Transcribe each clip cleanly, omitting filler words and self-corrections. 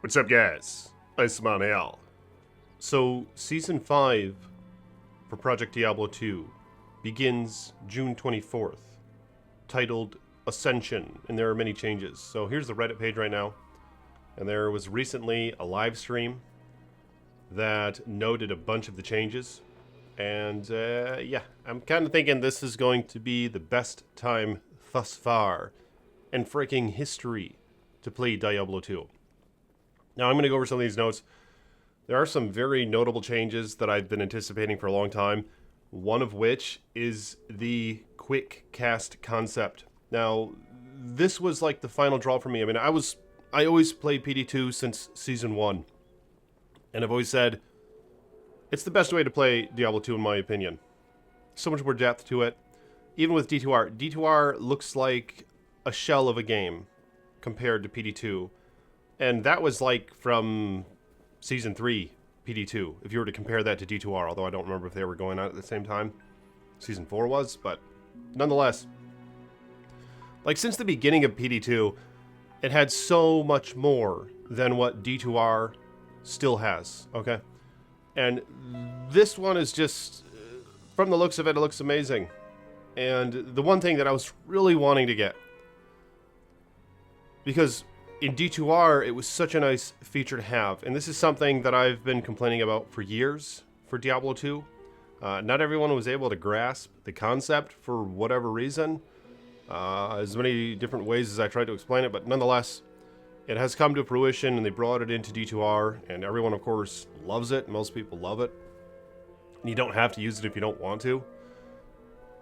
What's up, guys? Iceman here. So, Season 5 for Project Diablo 2 begins June 24th, titled Ascension, and there are many changes. So here's the Reddit page right now, and there was recently a live stream that noted a bunch of the changes, and yeah, I'm kind of thinking this is going to be the best time thus far in freaking history to play Diablo 2. Now, I'm going to go over some of these notes. There are some very notable changes that I've been anticipating for a long time, one of which is the quick cast concept. Now, this was like the final draw for me. I mean, I always played PD2 since Season 1, and I've always said it's the best way to play Diablo 2 in my opinion. So much more depth to it. Even with D2R. D2R looks like a shell of a game compared to PD2. And that was like from Season 3 PD2, if you were to compare that to D2R, although I don't remember if they were going on at the same time. Season 4 was, but nonetheless. Like, since the beginning of PD2, it had so much more than what D2R still has, okay? And this one is just, from the looks of it, it looks amazing. And the one thing that I was really wanting to get, because in D2R, it was such a nice feature to have, and this is something that I've been complaining about for years for Diablo 2. Not everyone was able to grasp the concept for whatever reason, as many different ways as I tried to explain it, but nonetheless, it has come to fruition, and they brought it into D2R, and everyone, of course, loves it. Most people love it. And you don't have to use it if you don't want to,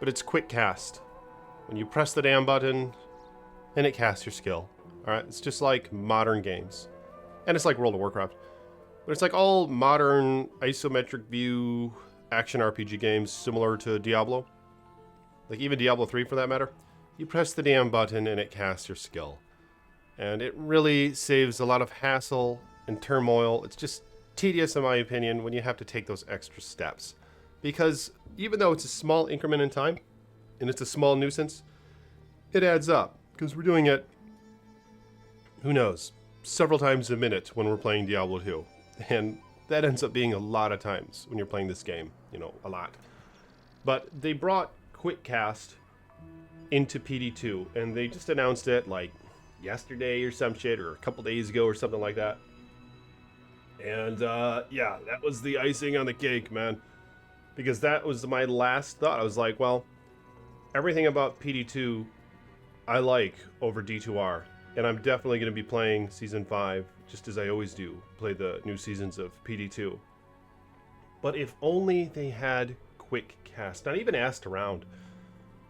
but it's quick cast. When you press the damn button, and it casts your skill. Alright, it's just like modern games. And it's like World of Warcraft. But it's like all modern isometric view action RPG games similar to Diablo. Like even Diablo 3 for that matter. You press the damn button and it casts your skill. And it really saves a lot of hassle and turmoil. It's just tedious in my opinion when you have to take those extra steps. Because even though it's a small increment in time, and it's a small nuisance, it adds up. Because we're doing it, who knows, several times a minute when we're playing Diablo 2. And that ends up being a lot of times when you're playing this game. You know, a lot. But they brought Quick Cast into PD2, and they just announced it like yesterday or some shit, or a couple days ago or something like that. And yeah, that was the icing on the cake, man. Because that was my last thought. I was like, well, everything about PD2 I like over D2R. And I'm definitely going to be playing Season 5, just as I always do, play the new seasons of PD2. But if only they had quick cast. I even asked around.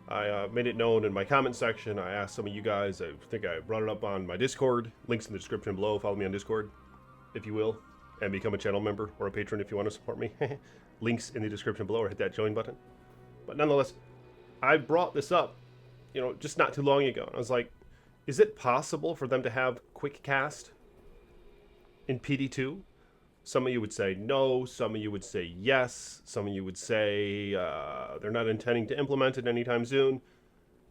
I made it known in my comment section. I asked some of you guys. I think I brought it up on my Discord. Links in the description below. Follow me on Discord, if you will. And become a channel member or a patron if you want to support me. Links in the description below, or hit that join button. But nonetheless, I brought this up, you know, just not too long ago. I was like, is it possible for them to have quick cast in PD2? Some of you would say no. Some of you would say yes. Some of you would say they're not intending to implement it anytime soon.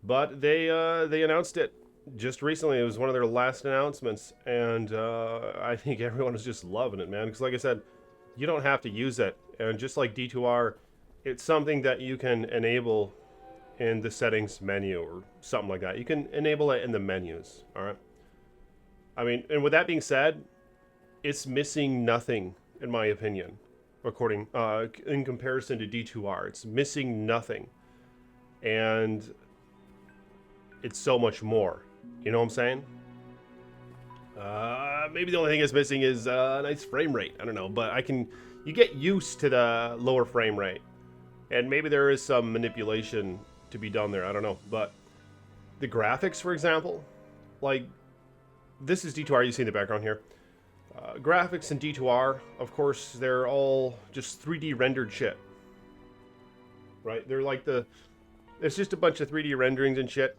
But they announced it just recently. It was one of their last announcements, and I think everyone is just loving it, man. Because like I said, you don't have to use it, and just like D2R, it's something that you can enable in the settings menu or something like that. You can enable it in the menus, all right? I mean, and with that being said, it's missing nothing, in my opinion, according, in comparison to D2R. It's missing nothing. And it's so much more. You know what I'm saying? Maybe the only thing it's missing is a nice frame rate. I don't know, but you get used to the lower frame rate. And maybe there is some manipulation to be done there, I don't know, but the graphics, for example, like this is D2R, you see in the background here. Graphics in D2R, of course, they're all just 3D rendered shit, right? They're like it's just a bunch of 3D renderings and shit.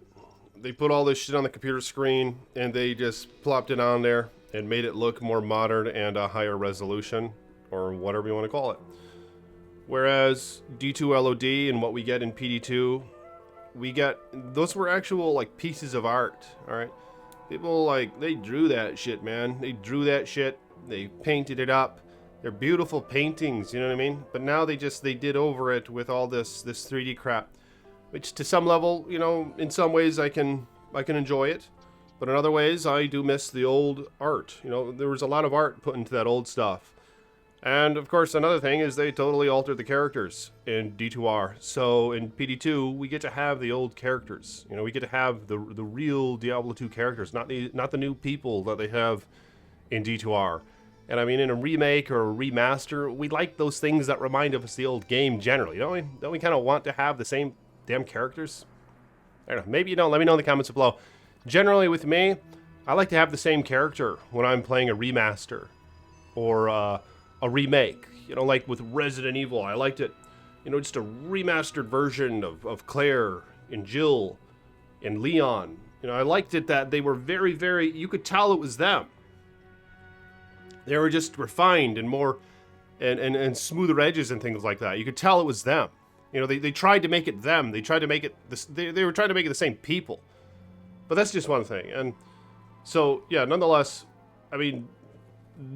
They put all this shit on the computer screen and they just plopped it on there and made it look more modern and a higher resolution, or whatever you want to call it. Whereas D2 LOD and what we get in PD2, those were actual like pieces of art, all right? People, like, they drew that shit, man. They drew that shit. They painted it up. They're beautiful paintings, you know what I mean? But now they did over it with all this 3D crap. Which to some level, you know, in some ways I can enjoy it. But in other ways, I do miss the old art. You know, there was a lot of art put into that old stuff. And, of course, another thing is they totally altered the characters in D2R. So, in PD2, we get to have the old characters. You know, we get to have the real Diablo 2 characters, not the new people that they have in D2R. And, I mean, in a remake or a remaster, we like those things that remind us of the old game generally, don't we? Don't we kind of want to have the same damn characters? I don't know. Maybe you don't. Let me know in the comments below. Generally, with me, I like to have the same character when I'm playing a remaster or a remake. You know, like with Resident Evil, I liked it. You know, just a remastered version of Claire and Jill and Leon. You know, I liked it that they were very, very... You could tell it was them. They were just refined and more... and smoother edges and things like that. You could tell it was them. You know, they tried to make it them. They tried to make it... They were trying to make it the same people. But that's just one thing. And so, yeah, nonetheless, I mean,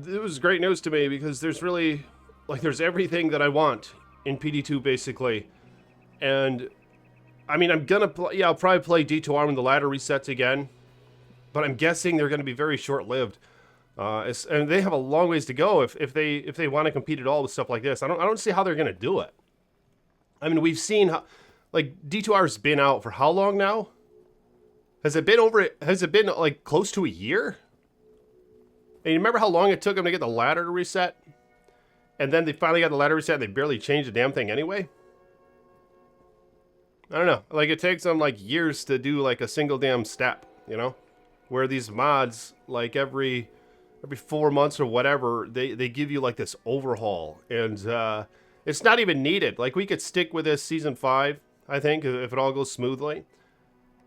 it was great news to me because there's really, like, there's everything that I want in PD2, basically. And, I mean, I'm gonna play, yeah, I'll probably play D2R when the ladder resets again. But I'm guessing they're gonna be very short-lived. And they have a long ways to go if they want to compete at all with stuff like this. I don't see how they're gonna do it. I mean, we've seen how, like, D2R's been out for how long now? Has it been like close to a year? And you remember how long it took them to get the ladder to reset? And then they finally got the ladder reset and they barely changed the damn thing anyway? I don't know. Like, it takes them like years to do like a single damn step, you know? Where these mods, like every 4 months or whatever, they give you like this overhaul. And it's not even needed. Like, we could stick with this season 5, I think, if it all goes smoothly.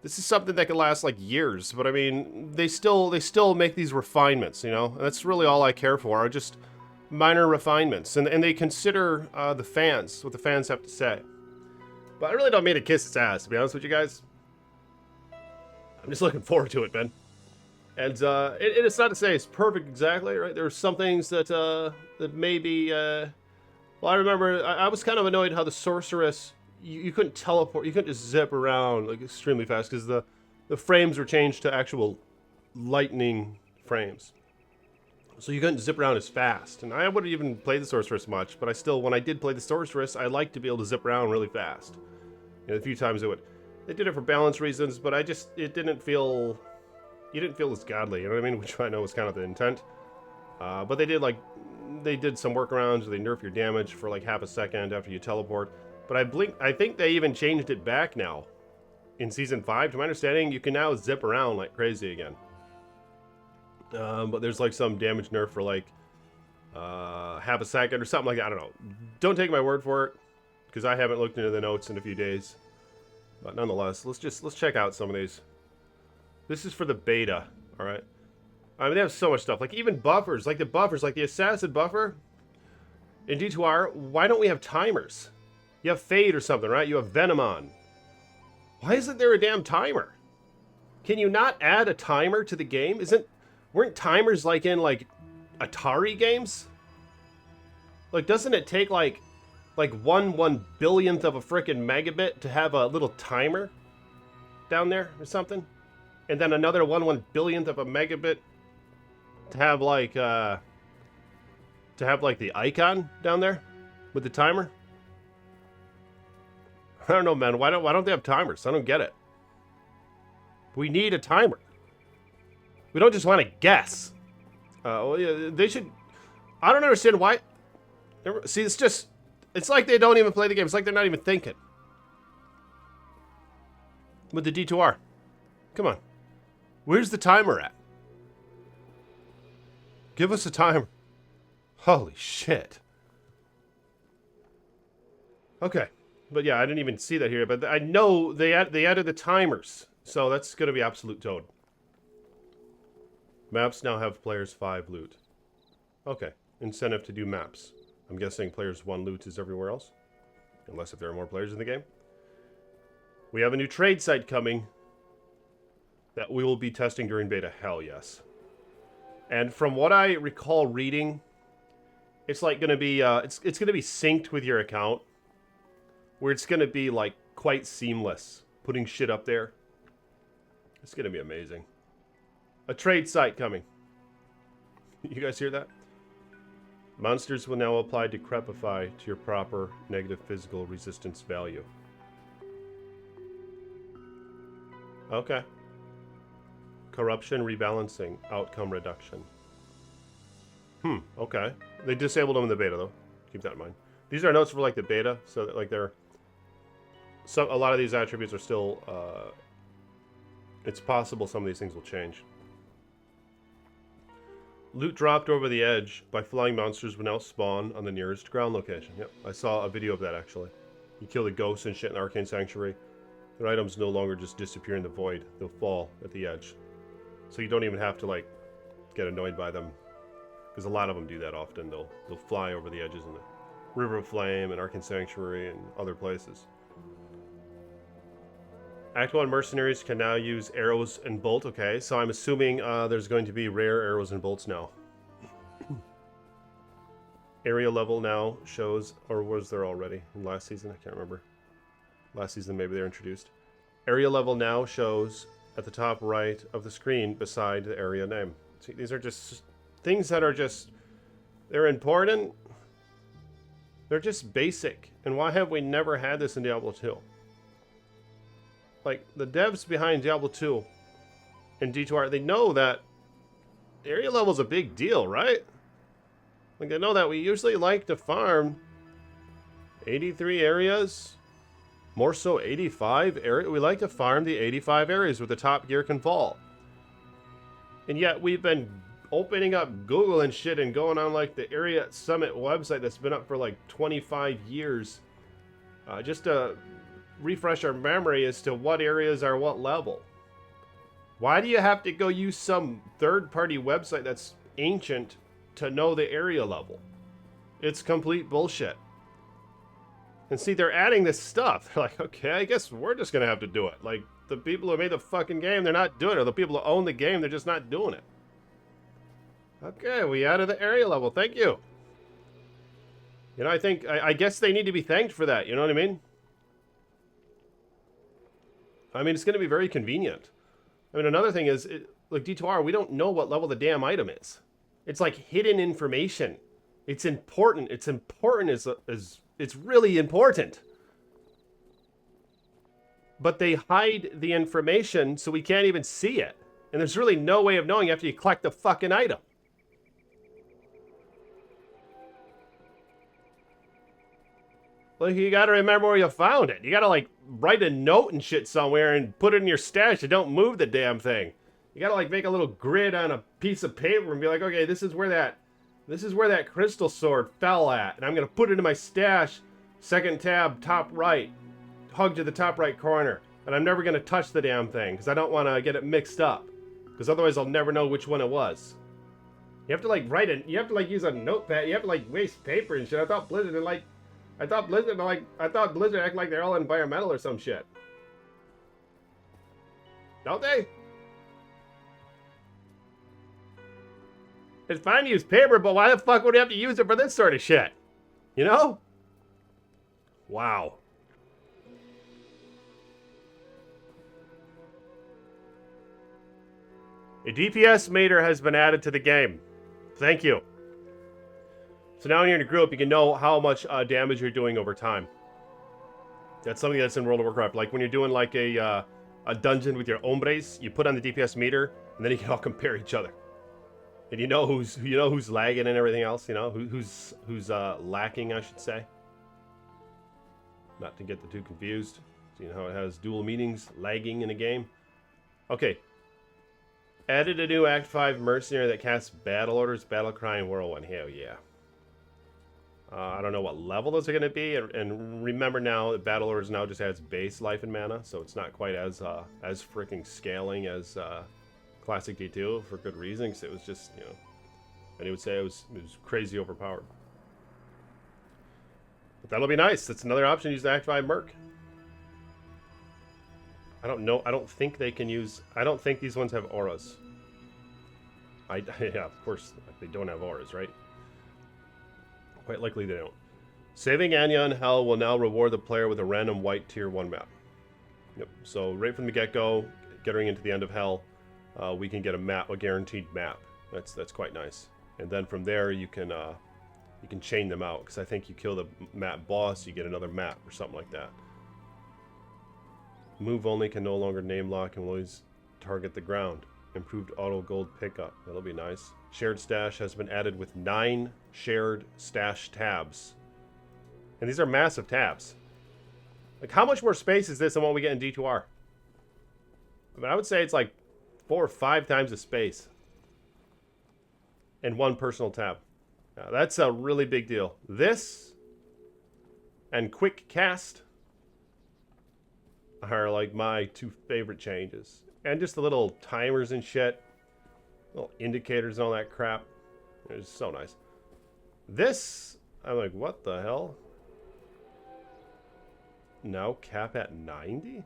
This is something that could last like years, but I mean, they still make these refinements, you know? And that's really all I care for, are just minor refinements. And they consider the fans, what the fans have to say. But I really don't mean to kiss its ass, to be honest with you guys. I'm just looking forward to it, man. And it's not to say it's perfect exactly, right? There are some things that maybe... well, I remember I was kind of annoyed how the sorceress... You couldn't teleport, you couldn't just zip around like extremely fast because the frames were changed to actual lightning frames. So you couldn't zip around as fast. And I wouldn't even play the sorceress much, but I still, when I did play the sorceress, I liked to be able to zip around really fast. You know, a few times they did it for balance reasons, but it didn't feel, you didn't feel as godly, you know what I mean? Which I know was kind of the intent. But they did some workarounds, they nerf your damage for like half a second after you teleport. But I think they even changed it back now. In Season 5, to my understanding, you can now zip around like crazy again. But there's like some damage nerf for like half a second or something like that. I don't know. Don't take my word for it, because I haven't looked into the notes in a few days. But nonetheless, let's check out some of these. This is for the beta, alright? I mean, they have so much stuff. Like, even buffers. Like the assassin buffer in D2R, why don't we have timers? You have Fade or something, right? You have Venom on. Why isn't there a damn timer? Can you not add a timer to the game? Weren't timers like in like Atari games? Like, doesn't it take like 1/1 billionth of a frickin' megabit to have a little timer down there or something? And then another 1/1 billionth of a megabit to have like the icon down there with the timer? I don't know, man. Why don't they have timers? I don't get it. We need a timer. We don't just want to guess. Well, yeah, they should... I don't understand why... See, it's like they don't even play the game. It's like they're not even thinking. With the D2R. Come on. Where's the timer at? Give us a timer. Holy shit. Okay. But yeah, I didn't even see that here. But I know they added the timers. So that's going to be absolute toad. Maps now have players 5 loot. Okay. Incentive to do maps. I'm guessing players 1 loot is everywhere else. Unless if there are more players in the game. We have a new trade site coming. that we will be testing during beta. Hell yes. And from what I recall reading, it's like going to be it's going to be synced with your account, where it's going to be like quite seamless putting shit up there. It's going to be amazing. A trade site coming. You guys hear that? Monsters will now apply Decrepify to your proper negative physical resistance value. Okay. Corruption rebalancing, outcome reduction. Okay. They disabled them in the beta, though. Keep that in mind. These are notes for, like, the beta, so that, like, they're... a lot of these attributes are still, it's possible some of these things will change. Loot dropped over the edge by flying monsters will now spawn on the nearest ground location. Yep, I saw a video of that, actually. You kill the ghosts and shit in Arcane Sanctuary. Their items no longer just disappear in the void. They'll fall at the edge. So you don't even have to, like, get annoyed by them. Because a lot of them do that often. They'll fly over the edges in the River of Flame and Arcane Sanctuary and other places. Act 1 mercenaries can now use arrows and bolt. Okay, so I'm assuming there's going to be rare arrows and bolts now. Area level now shows, or was there already in last season? I can't remember. Last season maybe they're introduced. Area level now shows at the top right of the screen beside the area name. See, these are just things that are just, they're important. They're just basic. And why have we never had this in Diablo 2? Like, the devs behind Diablo 2 and D2R, they know that area level is a big deal, right? Like, they know that we usually like to farm 83 areas, more so 85 areas. We like to farm the 85 areas where the top gear can fall. And yet, we've been opening up Google and shit and going on, like, the Area Summit website that's been up for, like, 25 years. Just to refresh our memory as to what areas are what level. Why do you have to go use some third-party website that's ancient to know the area level? It's complete bullshit. And see, they're adding this stuff. They're like, okay, I guess we're just gonna have to do it. Like, the people who made the fucking game, they're not doing it. Or the people who own the game, they're just not doing it. Okay, we added the area level. Thank you. You know, I guess they need to be thanked for that. You know what I mean? I mean, it's going to be very convenient. I mean, another thing is, like D2R, we don't know what level the damn item is. It's like hidden information. It's important. It's important as it's really important. But they hide the information so we can't even see it. And there's really no way of knowing after you collect the fucking item. Like, you gotta remember where you found it. You gotta, like, write a note and shit somewhere and put it in your stash and don't move the damn thing. You gotta, like, make a little grid on a piece of paper and be like, okay, this is where that crystal sword fell at. And I'm gonna put it in my stash, second tab, top right, hug to the top right corner. And I'm never gonna touch the damn thing because I don't want to get it mixed up. Because otherwise I'll never know which one it was. You have to, like, you have to, like, use a notepad. You have to, like, waste paper and shit. I thought Blizzard act like they're all environmental or some shit. Don't they? It's fine to use paper, but why the fuck would you have to use it for this sort of shit? You know? Wow. A DPS meter has been added to the game. Thank you. So now when you're in a group, you can know how much damage you're doing over time. That's something that's in World of Warcraft. Like when you're doing like a dungeon with your hombres, you put on the DPS meter, and then you can all compare each other. And you know who's lagging and everything else. You know who's lacking, I should say. Not to get the two confused. So you know how it has dual meanings, lagging in a game. Okay. Added a new Act 5 mercenary that casts battle orders, Battlecry, and Whirlwind. Hell yeah. I don't know what level those are going to be, and remember now that Battle Orders now just has base life and mana, so it's not quite as freaking scaling as Classic D2 for good reason, because it was just, you know, and he would say it was crazy overpowered. But that'll be nice. That's another option to use the Act 5 Merc. I don't know. I don't think they can use... I don't think these ones have auras. Yeah, of course they don't have auras, right? Quite likely they don't. Saving Anya in Hell will now reward the player with a random white tier 1 map. Yep. So right from the get-go, getting into the end of Hell, we can get a map, a guaranteed map. That's quite nice. And then from there you can chain them out, because I think you kill the map boss, you get another map or something like that. Move only can no longer name lock and will always target the ground. Improved auto gold pickup. That'll be nice. Shared stash has been added with 9 shared stash tabs. And these are massive tabs. Like, how much more space is this than what we get in D2R? I mean, I would say it's like 4 or 5 times the space in one personal tab. Now, that's a really big deal. This and quick cast are like my 2 favorite changes. And just the little timers and shit. Little indicators and all that crap. It's so nice. This, I'm like, what the hell? Now cap at 90?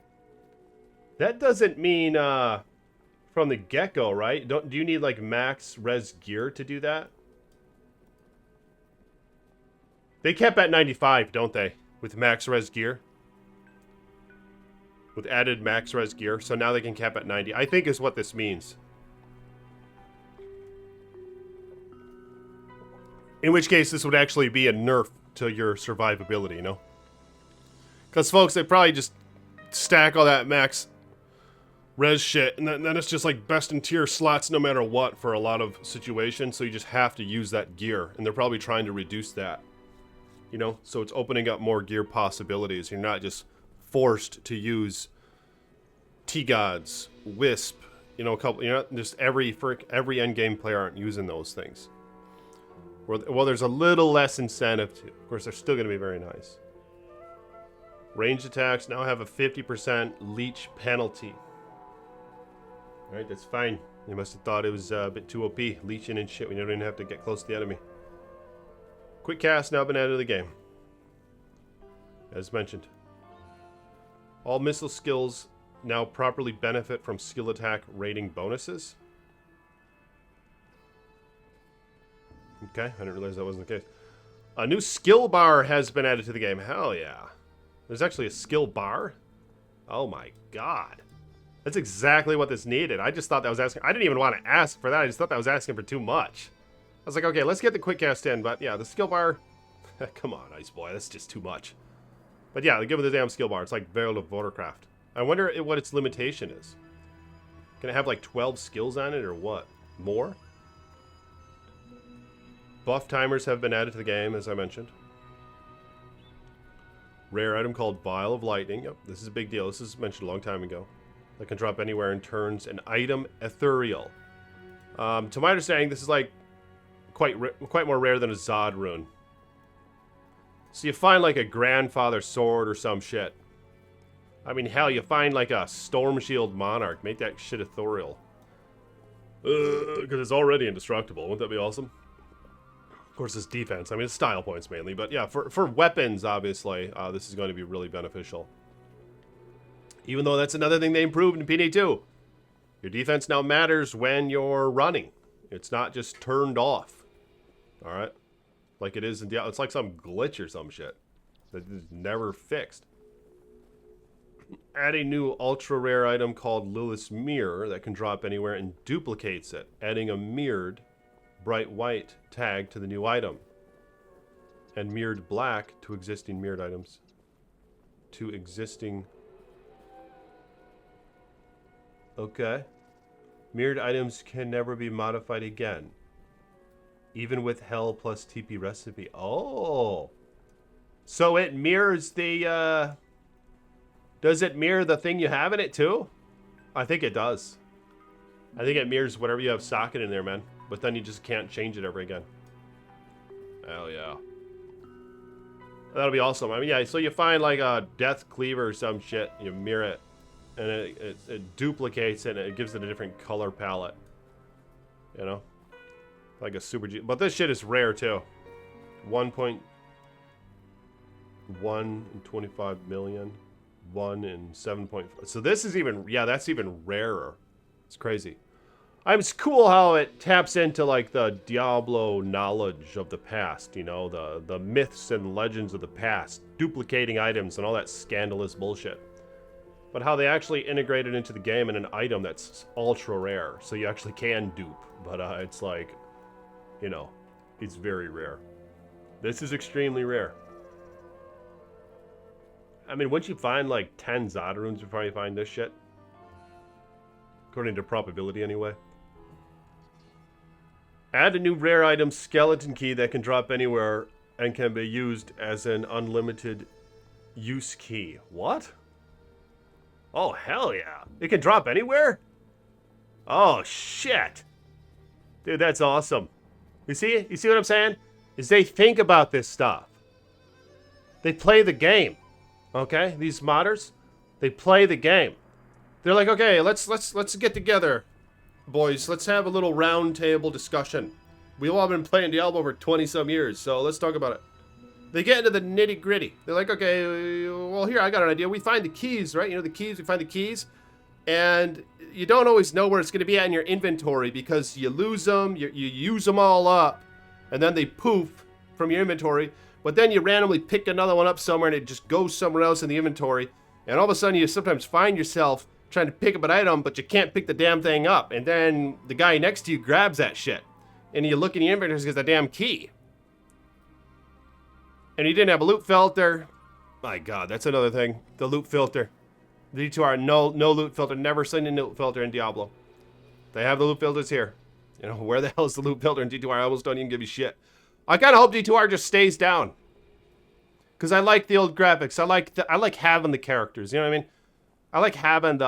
That doesn't mean from the get-go, right? Do you need like max res gear to do that? They cap at 95, don't they? With max res gear. With added max res gear. So now they can cap at 90. I think is what this means. In which case this would actually be a nerf to your survivability, you know? Because folks, they probably just stack all that max res shit, and then it's just like best in tier slots no matter what for a lot of situations, so you just have to use that gear, and they're probably trying to reduce that. You know, so it's opening up more gear possibilities. You're not just forced to use T-Gods, Wisp, you know, a couple, you know, just every endgame player aren't using those things. Well, there's a little less incentive to. Of course, they're still going to be very nice. Ranged attacks now have a 50% leech penalty. Alright, that's fine. They must have thought it was a bit too OP. Leeching and shit, we don't even have to get close to the enemy. Quick cast now been added to the game. As mentioned. All missile skills now properly benefit from skill attack rating bonuses. Okay, I didn't realize that wasn't the case. A new skill bar has been added to the game. Hell yeah. There's actually a skill bar? Oh my god. That's exactly what this needed. I just thought that was asking... I didn't even want to ask for that. I just thought that was asking for too much. I was like, okay, let's get the quick cast in. But yeah, the skill bar... Come on, Ice Boy. That's just too much. But yeah, give it the damn skill bar. It's like Veil of Watercraft. I wonder what its limitation is. Can it have like 12 skills on it or what? More? Buff timers have been added to the game, as I mentioned. Rare item called Vial of Lightning. Yep, this is a big deal. This is mentioned a long time ago. That can drop anywhere and turns an item ethereal. To my understanding, this is like quite more rare than a Zod rune. So you find like a grandfather sword or some shit. I mean, hell, you find like a Storm Shield Monarch. Make that shit ethereal. Because it's already indestructible. Wouldn't that be awesome? Of course, it's defense. I mean, it's style points mainly. But yeah, for weapons, obviously, this is going to be really beneficial. Even though that's another thing they improved in PD2. Your defense now matters when you're running. It's not just turned off. Alright? Like it is in Diablo. It's like some glitch or some shit. That is never fixed. Add a new ultra rare item called Lilith's Mirror that can drop anywhere and duplicates it, adding a mirrored bright white tag to the new item. And mirrored black to existing mirrored items. To existing... Okay. Mirrored items can never be modified again. Even with Hell plus TP recipe. Oh! So it mirrors the, Does it mirror the thing you have in it too? I think it does. I think it mirrors whatever you have socket in there, man. But then you just can't change it ever again. Hell yeah. That'll be awesome. I mean, yeah, so you find like a Death Cleaver or some shit. You mirror it. And it duplicates it and it gives it a different color palette. You know? Like a super G. But this shit is rare too. 1.1 in 25 million. 1 and 7.5. So this is even, yeah, that's even rarer. It's crazy. It's cool how it taps into like the Diablo knowledge of the past, you know, the myths and legends of the past, duplicating items and all that scandalous bullshit. But how they actually integrate it into the game in an item that's ultra rare, so you actually can dupe. But it's like, you know, it's very rare. This is extremely rare. I mean, once you find like 10 Zod runes before you find this shit, according to probability anyway. Add a new rare item, skeleton key, that can drop anywhere and can be used as an unlimited use key. What? Oh, hell yeah. It can drop anywhere? Oh, shit. Dude, that's awesome. You see? You see what I'm saying? Is they think about this stuff. They play the game. Okay? These modders, they play the game. They're like, okay, let's get together, boys. Let's have a little round table discussion. We've all been playing Diablo for 20-some years, so let's talk about it. They get into the nitty-gritty. They're like, okay, well, here, I got an idea. We find the keys, right? You know, the keys, we find the keys. And you don't always know where it's going to be at in your inventory because you lose them, you use them all up, and then they poof from your inventory. But then you randomly pick another one up somewhere and it just goes somewhere else in the inventory. And all of a sudden you sometimes find yourself trying to pick up an item, but you can't pick the damn thing up. And then the guy next to you grabs that shit. And you look in your inventory and gets the damn key. And you didn't have a loot filter. My God, that's another thing. The loot filter. The D2R, no loot filter. Never send a loot filter in Diablo. They have the loot filters here. You know, where the hell is the loot filter in D2R? I almost don't even give you shit. I kind of hope D2R just stays down. Because I like the old graphics. I like having the characters. You know what I mean? I like having the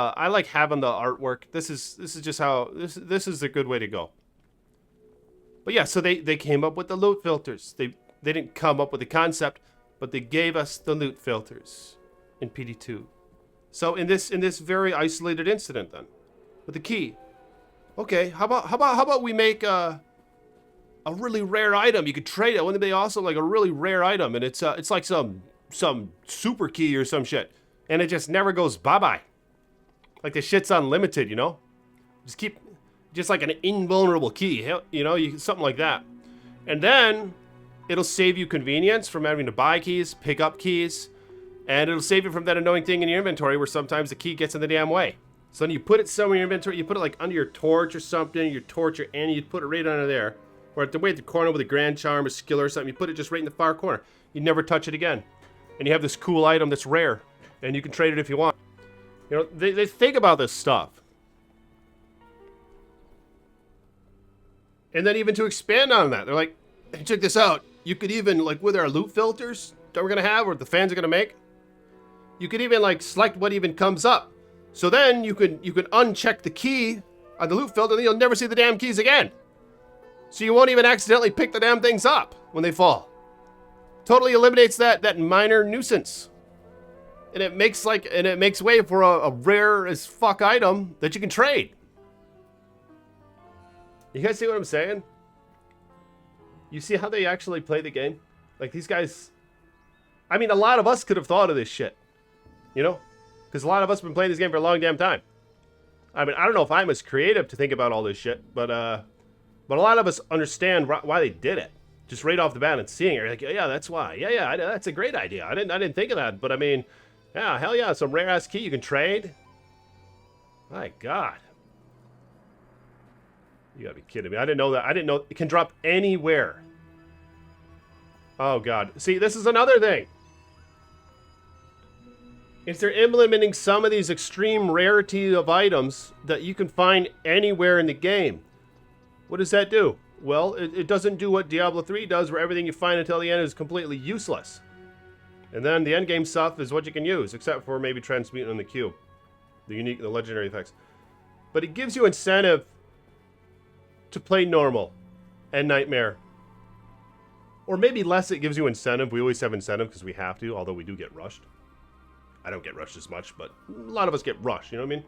artwork. This is just how this is a good way to go. But yeah, so they came up with the loot filters. They didn't come up with the concept, but they gave us the loot filters in PD2. So in this very isolated incident then, with the key. Okay, how about we make a really rare item? You could trade it. Wouldn't it be awesome? Like a really rare item, and it's like some super key or some shit, and it just never goes bye-bye. Like the shit's unlimited, you know? Just like an invulnerable key, you know, something like that. And then it'll save you convenience from having to buy keys, pick up keys, and it'll save you from that annoying thing in your inventory where sometimes the key gets in the damn way. So then you put it somewhere in your inventory, you put it like under your torch or something, your torch or any, you put it right under there. Or at the corner with a grand charm or skill or something, you put it just right in the far corner. You never touch it again. And you have this cool item that's rare, and you can trade it if you want. You know, they think about this stuff. And then even to expand on that, they're like, hey, check this out. You could even, like with our loot filters that we're going to have, or the fans are going to make, you could even like select what even comes up. So then you can uncheck the key on the loot filter, and then you'll never see the damn keys again. So you won't even accidentally pick the damn things up when they fall. Totally eliminates that minor nuisance. And it makes way for a rare as fuck item that you can trade. You guys see what I'm saying? You see how they actually play the game? Like these guys, I mean, a lot of us could have thought of this shit. You know? Because a lot of us have been playing this game for a long damn time. I mean, I don't know if I'm as creative to think about all this shit, but a lot of us understand why they did it. Just right off the bat and seeing it, you're like, yeah, that's why. Yeah, that's a great idea. I didn't think of that, but I mean, yeah, hell yeah, some rare ass key you can trade. My God. You gotta be kidding me. I didn't know that. I didn't know it can drop anywhere. Oh God. See, this is another thing. Is they're implementing some of these extreme rarity of items that you can find anywhere in the game. What does that do? Well, it doesn't do what Diablo 3 does, where everything you find until the end is completely useless. And then the endgame stuff is what you can use, except for maybe transmuting on the cube. The legendary effects. But it gives you incentive to play normal and nightmare. Or maybe less it gives you incentive. We always have incentive because we have to, although we do get rushed. I don't get rushed as much, but a lot of us get rushed, you know what I mean?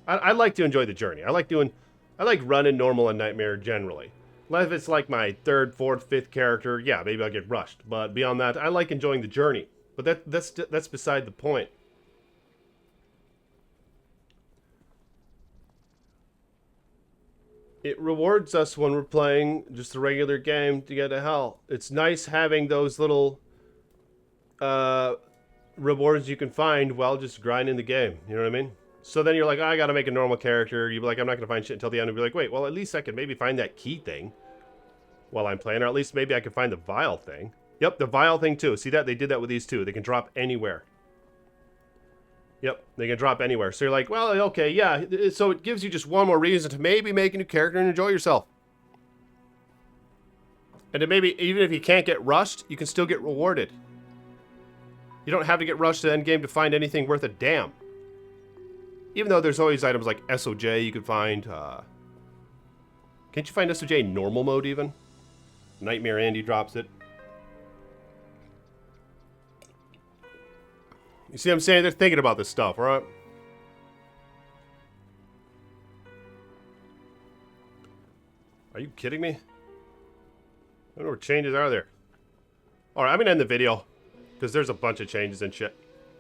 I like to enjoy the journey. I like running normal and nightmare generally. If it's like my third, fourth, fifth character, yeah, maybe I'll get rushed. But beyond that, I like enjoying the journey. But that's beside the point. It rewards us when we're playing just a regular game to get to hell. It's nice having those little rewards you can find while just grinding the game. You know what I mean? So then you're like, oh, I gotta make a normal character. You'd be like, I'm not gonna find shit until the end. And be like, wait, well, at least I can maybe find that key thing while I'm playing, or at least maybe I can find the vial thing. Yep, the vial thing too. See that? They did that with these two. They can drop anywhere. Yep, they can drop anywhere. So you're like, well, okay, yeah. So it gives you just one more reason to maybe make a new character and enjoy yourself. And then maybe, even if you can't get rushed, you can still get rewarded. You don't have to get rushed to the endgame to find anything worth a damn. Even though there's always items like SOJ you could find. Can't you find SOJ in normal mode even? Nightmare Andy drops it. You see what I'm saying? They're thinking about this stuff, right? Are you kidding me? I don't know what changes are there. Alright, I'm going to end the video. Because there's a bunch of changes and shit.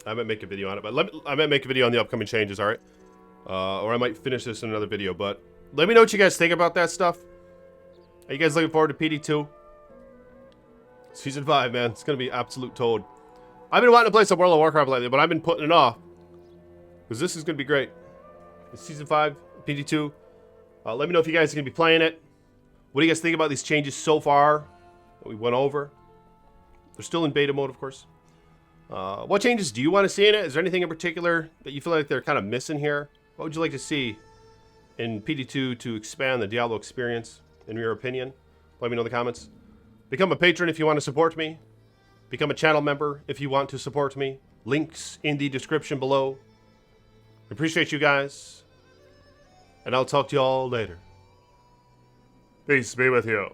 I might make a video on it. But I might make a video on the upcoming changes, alright? Or I might finish this in another video. But let me know what you guys think about that stuff. Are you guys looking forward to PD2? Season 5, man. It's going to be absolute toad. I've been wanting to play some World of Warcraft lately, but I've been putting it off. Because this is going to be great. It's Season 5, PD2. Let me know if you guys are going to be playing it. What do you guys think about these changes so far that we went over? They're still in beta mode, of course. What changes do you want to see in it? Is there anything in particular that you feel like they're kind of missing here? What would you like to see in PD2 to expand the Diablo experience, in your opinion? Let me know in the comments. Become a patron if you want to support me. Become a channel member if you want to support me. Links in the description below. Appreciate you guys. And I'll talk to you all later. Peace be with you.